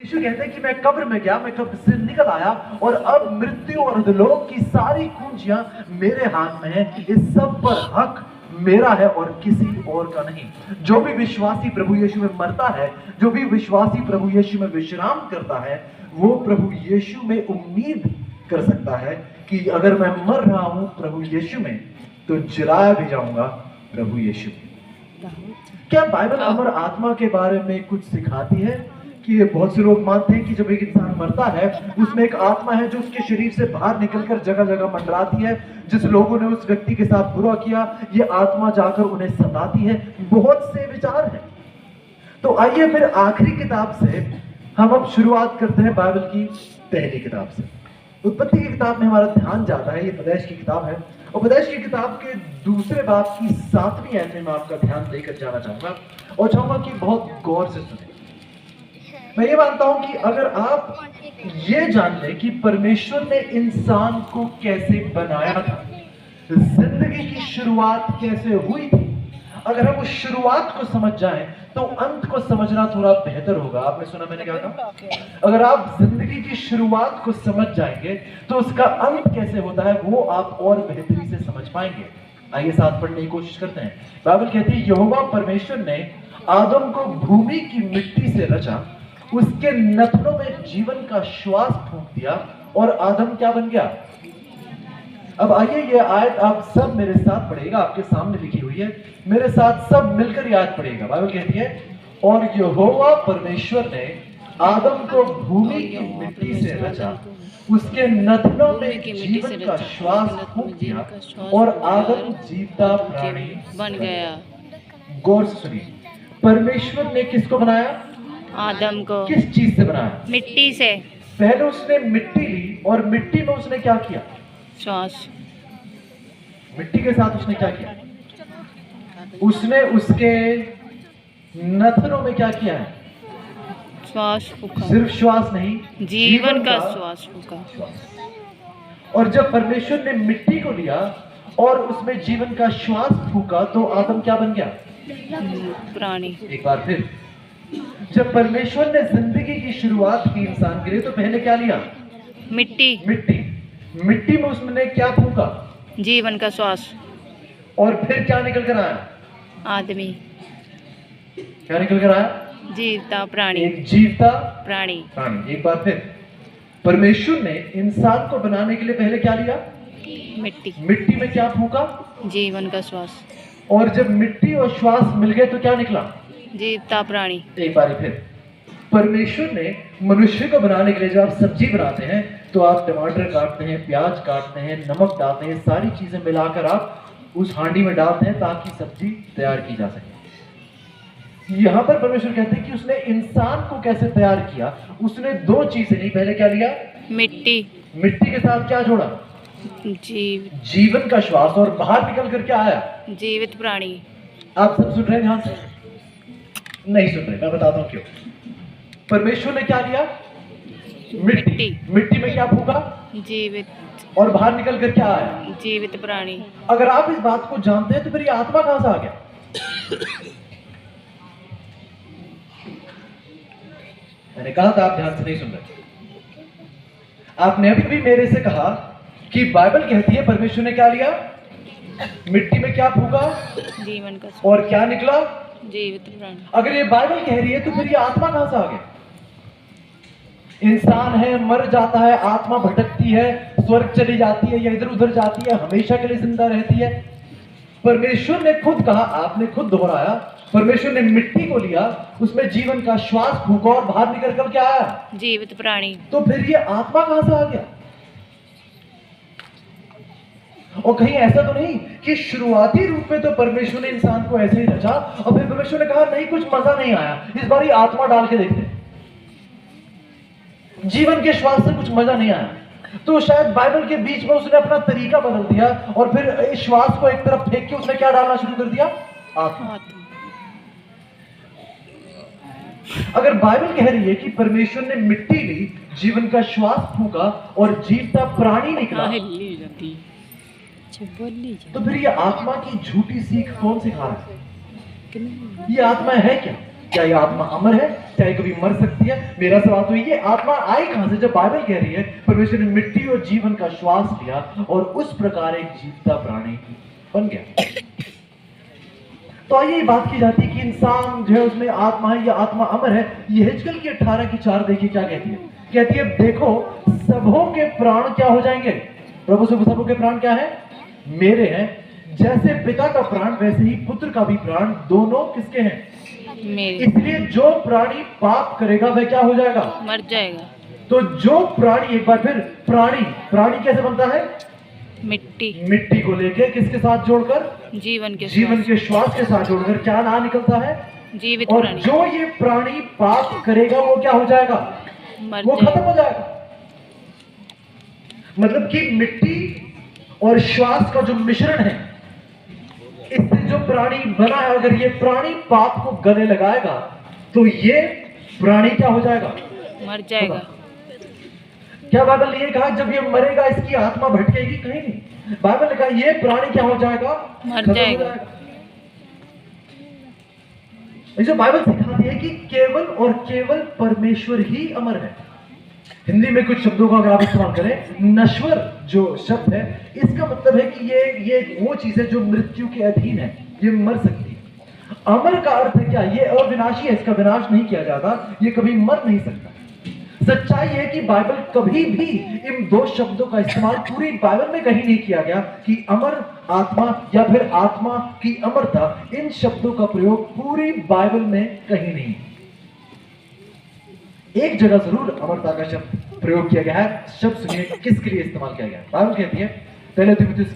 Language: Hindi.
यीशु कहते हैं कि मैं कब्र में गया, मैं कब्र से निकल आया और अब मृत्यु और अधोलोक की सारी कुंजियां मेरे हाथ में है। इस सब पर हक मेरा है और किसी और का नहीं। जो भी विश्वासी प्रभु यीशु में मरता है, जो भी विश्वासी प्रभु यीशु में विश्राम करता है, वो प्रभु यीशु में उम्मीद कर सकता है कि अगर मैं मर रहा हूं प्रभु यीशु में, तो जिलाया भी जाऊंगा प्रभु यीशु में। क्या बाइबल अमर आत्मा के बारे में कुछ सिखाती है? कि बहुत से लोग मानते हैं कि जब एक इंसान मरता है, उसमें एक आत्मा है जो उसके शरीर से बाहर निकलकर जगह जगह मंडराती है। जिस लोगों ने उस व्यक्ति के साथ बुरा किया, ये आत्मा जाकर उन्हें सताती है। बहुत से विचार हैं। तो आइए फिर आखिरी किताब से हम अब शुरुआत करते हैं, बाइबल की पहली किताब से। उत्पत्ति की किताब में हमारा ध्यान जाता है। ये उपदेश की किताब है और उपदेश की किताब के दूसरे बाब की 7वीं आयत में मैं आपका ध्यान देकर जाना चाहूंगा और चाहूंगा कि बहुत गौर से सुने। मैं ये मानता हूं कि अगर आप ये जान लें कि परमेश्वर ने इंसान को कैसे बनाया था, जिंदगी की शुरुआत कैसे हुई थी, अगर हम उस शुरुआत को समझ जाएं तो अंत को समझना थोड़ा बेहतर होगा। आपने सुना मैंने क्या कहा? अगर आप जिंदगी की शुरुआत को समझ जाएंगे तो उसका अंत कैसे होता है वो आप और बेहतरी से समझ पाएंगे। आइए साथ पढ़ने की कोशिश करते हैं। बाइबल कहती है, यहोवा परमेश्वर ने आदम को भूमि की मिट्टी से रचा, उसके नथनों में जीवन का श्वास फूंक दिया और आदम क्या बन गया? अब आइए ये आयत आप सब मेरे साथ पढ़ेगा, आपके सामने लिखी हुई है। मेरे साथ सब मिलकर ये आयत पढ़ेगा। बाइबल कहती है, और यहोवा परमेश्वर ने आदम को भूमि की मिट्टी से रचा, उसके नथनों में जीवन का श्वास फूंक दिया और आदम जीवता प्राणी बन गया। गौर से सुनिए, परमेश्वर ने किसको बनाया? आदम को। किस चीज से बनाया? मिट्टी से। पहले उसने मिट्टी ली और मिट्टी में उसने क्या किया? श्वास। मिट्टी के साथ उसने क्या किया? उसने उसके नथनों में क्या किया है? श्वास फूका। सिर्फ श्वास नहीं, जीवन का श्वास फूका। और जब परमेश्वर ने मिट्टी को लिया और उसमें जीवन का श्वास फूका तो आदम क्या बन गया? प्राणी। एक बार फिर, जब परमेश्वर ने जिंदगी की शुरुआत की इंसान के लिए तो पहले क्या लिया? मिट्टी। मिट्टी। मिट्टी में उसने क्या फूका? जीवन का श्वास। और फिर क्या निकल कर आया? आदमी। क्या निकल कर आया? जीवता प्राणी। एक जीवता प्राणी। प्राणी। एक बार फिर, परमेश्वर ने इंसान को बनाने के लिए पहले क्या लिया? मिट्टी। मिट्टी में क्या फूका? जीवन का श्वास। और जब मिट्टी और श्वास मिल गए तो क्या निकला? जीवता प्राणी। एक बार फिर, परमेश्वर ने मनुष्य को बनाने के लिए जब आप सब्जी बनाते हैं तो आप टमाटर काटते हैं, प्याज काटते हैं, नमक डालते हैं, सारी चीजें मिलाकर आप उस हांडी में डालते हैं ताकि सब्जी तैयार की जा सके। यहां पर परमेश्वर कहते हैं कि उसने इंसान को कैसे तैयार किया। उसने दो चीजें ली। पहले क्या लिया? मिट्टी। मिट्टी के साथ क्या जोड़ा? जीवन का श्वास। और बाहर निकल कर क्या आया? जीवित प्राणी। आप सब सुन रहे हैं ध्यान से? नहीं सुन रहे, मैं बताता हूं क्यों। परमेश्वर ने क्या लिया? मिट्टी। मिट्टी में क्या फूका? जीवित। और बाहर निकल कर क्या आया? जीवित प्राणी। अगर आप इस बात को जानते हैं तो फिर ये आत्मा कहां से आ गया? मैंने कहा था आप ध्यान से नहीं सुन रहे। आपने अभी भी मेरे से कहा कि बाइबल कहती है परमेश्वर ने क्या लिया? मिट्टी में क्या फूका? जीवन का। और क्या निकला? जीवित प्राणी। अगर ये बाइबल कह रही है तो फिर ये आत्मा कहां से आ गया? इंसान है, मर जाता है, आत्मा भटकती है, स्वर्ग चली जाती है या इधर उधर जाती है, हमेशा के लिए जिंदा रहती है। परमेश्वर ने खुद कहा, आपने खुद दोहराया, परमेश्वर ने मिट्टी को लिया, उसमें जीवन का श्वास फूका और बाहर निकल कर क्या आया? जीवित प्राणी। तो फिर ये आत्मा कहां से आ गया? और कहीं ऐसा तो नहीं कि शुरुआती रूप में तो परमेश्वर ने इंसान को ऐसे ही रचा और फिर परमेश्वर ने कहा नहीं, कुछ मजा नहीं आया, इस बार ये आत्मा डाल के देखते हैं, जीवन के श्वास से कुछ मजा नहीं आया, तो शायद बाइबल के बीच में उसने अपना तरीका बदल दिया और फिर इस श्वास को एक तरफ फेंक के उसने क्या डालना शुरू कर दिया? आत्मा। अगर बाइबल कह रही है कि परमेश्वर ने मिट्टी ली, जीवन का श्वास फूका और जीवता प्राणी निकला, तो फिर ये आत्मा की झूठी सीख कौन सिखा रहा है? ये आत्मा है क्या? क्या ये आत्मा अमर है? क्या ये कभी मर सकती है? मेरा सवाल तो ये आत्मा आई कहां से? जब बाइबल कह रही है परमेश्वर ने मिट्टी और जीवन का श्वास लिया और उस प्रकार एक जीवता प्राणी बन गया। तो आइए बात की जाती है कि इंसान जो है उसमें आत्मा है या आत्मा अमर है। ये हिजकिय्याह की 18:4 देखिए क्या कहती है। कहती है देखो सबों के प्राण क्या हो जाएंगे? प्रभु से सबों के प्राण क्या है? मेरे हैं। जैसे पिता का प्राण वैसे ही पुत्र का भी प्राण दोनों किसके हैं? मेरी। इसलिए जो प्राणी पाप करेगा वह क्या हो जाएगा? मर जाएगा। तो जो प्राणी, एक बार फिर, प्राणी कैसे बनता है? मिट्टी। मिट्टी को लेके किसके साथ जोड़कर? जीवन के जीवन के श्वास के साथ जोड़कर क्या ना निकलता है? जीवित और प्राणी। जो ये प्राणी पाप करेगा वो क्या हो जाएगा? मर वो खत्म जाएगा। हो जाएगा। मतलब कि मिट्टी और श्वास का जो मिश्रण है, इससे जो प्राणी बना है, अगर ये प्राणी पाप को गले लगाएगा तो ये प्राणी क्या हो जाएगा? मर जाएगा। क्या बाइबल ने ये कहा जब ये मरेगा इसकी आत्मा भटकेगी? कहीं नहीं। बाइबल ने कहा ये प्राणी क्या हो जाएगा? मर खत्म हो जाएगा। जो बाइबल सिखाती है कि केवल और केवल परमेश्वर ही अमर है। हिंदी में कुछ शब्दों का अगर आप इस्तेमाल करें, नश्वर जो शब्द है, इसका मतलब है कि ये वो चीज है जो मृत्यु के अधीन है, ये मर सकती है। अमर का अर्थ है क्या? ये अविनाशी है, इसका विनाश नहीं किया जाता, ये कभी मर नहीं सकता। सच्चाई है कि बाइबल कभी भी इन दो शब्दों का इस्तेमाल पूरी बाइबल में कहीं नहीं किया गया कि अमर आत्मा या फिर आत्मा की अमरता, इन शब्दों का प्रयोग पूरी बाइबल में कहीं नहीं। एक जगह जरूर अमरता का शब्द प्रयोग किया गया है। शब्द सुनिए किसके लिए इस्तेमाल किया गया। बाइबल कहती है पहले तिमुथियुस